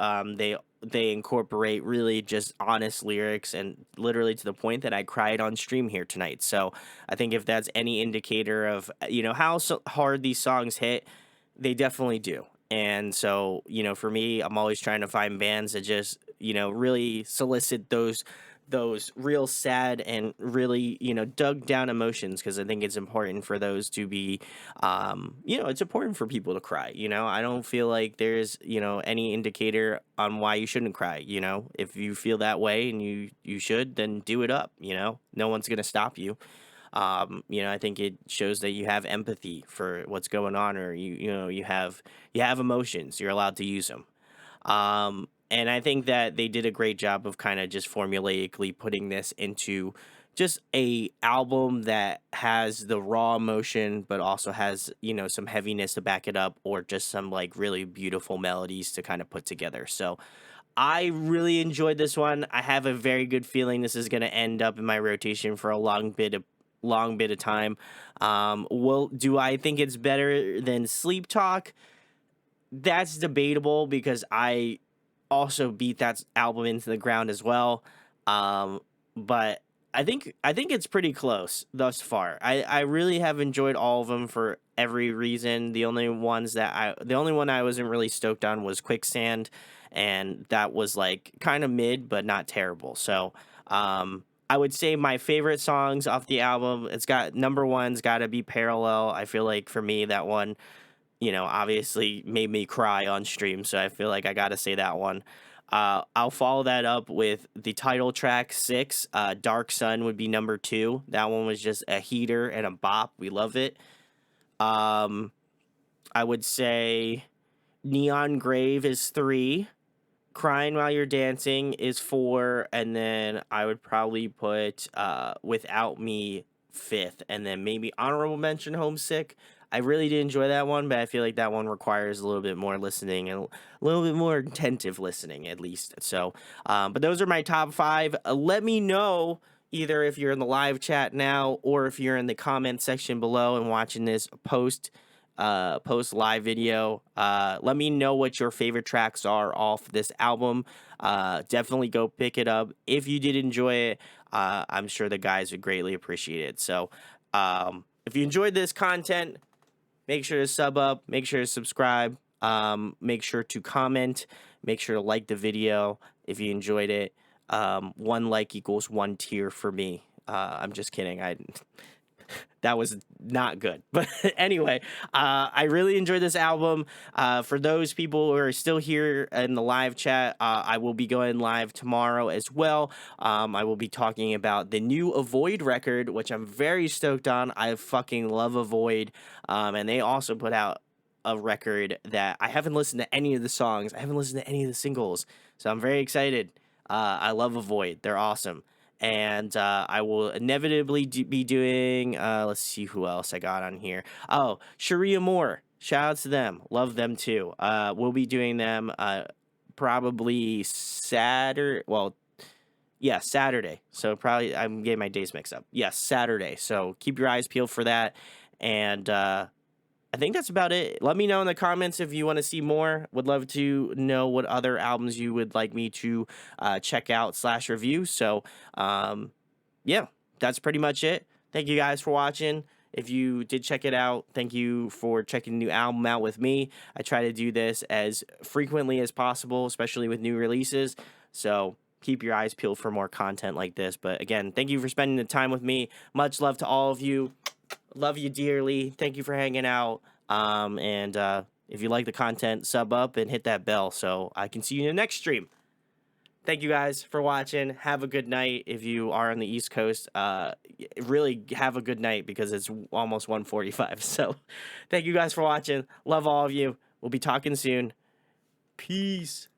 they incorporate really just honest lyrics, and literally to the point that I cried on stream here tonight. So I think if that's any indicator of how hard these songs hit, they definitely do. And so for me, I'm always trying to find bands that just really solicit those real sad and really dug down emotions, because I think it's important for those to be it's important for people to cry. I don't feel like there's any indicator on why you shouldn't cry. If you feel that way and you should, then do it up. No one's gonna stop you. I think it shows that you have empathy for what's going on, or you have emotions, you're allowed to use them. And I think that they did a great job of kind of just formulaically putting this into just a album that has the raw emotion, but also has, some heaviness to back it up, or just some like really beautiful melodies to kind of put together. So I really enjoyed this one. I have a very good feeling this is going to end up in my rotation for a long bit of time. Do I think it's better than Sleep Talk? That's debatable, because I also beat that album into the ground as well. But I think it's pretty close thus far. I really have enjoyed all of them for every reason. The only one I wasn't really stoked on was Quicksand, and that was like kind of mid but not terrible. So I would say my favorite songs off the album, it's got number one's got to be Parallel. I feel like for me that one obviously made me cry on stream. So I feel like I got to say that one. I'll follow that up with the title track 6. Dark Sun would be number 2. That one was just a heater and a bop. We love it. I would say Neon Grave is 3. Crying While You're Dancing is 4. And then I would probably put Without Me 5th. And then maybe honorable mention Homesick. I really did enjoy that one, but I feel like that one requires a little bit more listening and a little bit more attentive listening, at least. So, but those are my top 5. Let me know either if you're in the live chat now, or if you're in the comment section below and watching this post live video. Let me know what your favorite tracks are off this album. Definitely go pick it up if you did enjoy it. I'm sure the guys would greatly appreciate it. So, if you enjoyed this content, make sure to sub up, make sure to subscribe, make sure to comment, make sure to like the video if you enjoyed it. 1 like equals 1 tier for me. I'm just kidding. That was not good. But anyway, I really enjoyed this album. For those people who are still here in the live chat, I will be going live tomorrow as well. I will be talking about the new Avoid record, which I'm very stoked on. I fucking love Avoid. And they also put out a record that I haven't listened to any of the songs. I haven't listened to any of the singles. So I'm very excited. I love Avoid. They're awesome. And I will inevitably be doing, let's see who else I got on here. Oh, Sharia Moore. Shout out to them. Love them too. We'll be doing them probably Saturday. Well, yeah, Saturday. So I'm getting my days mixed up. Yes, Saturday. So keep your eyes peeled for that. And I think that's about it. Let me know in the comments if you want to see more. Would love to know what other albums you would like me to check out slash review. So, yeah, that's pretty much it. Thank you guys for watching. If you did check it out, thank you for checking the new album out with me. I try to do this as frequently as possible, especially with new releases. So keep your eyes peeled for more content like this. But again, thank you for spending the time with me. Much love to all of you. Love you dearly. Thank you for hanging out. And if you like the content, sub up and hit that bell so I can see you in the next stream. Thank you guys for watching. Have a good night. If you are on the East Coast, really have a good night because it's almost 1:45. So thank you guys for watching. Love all of you. We'll be talking soon. Peace.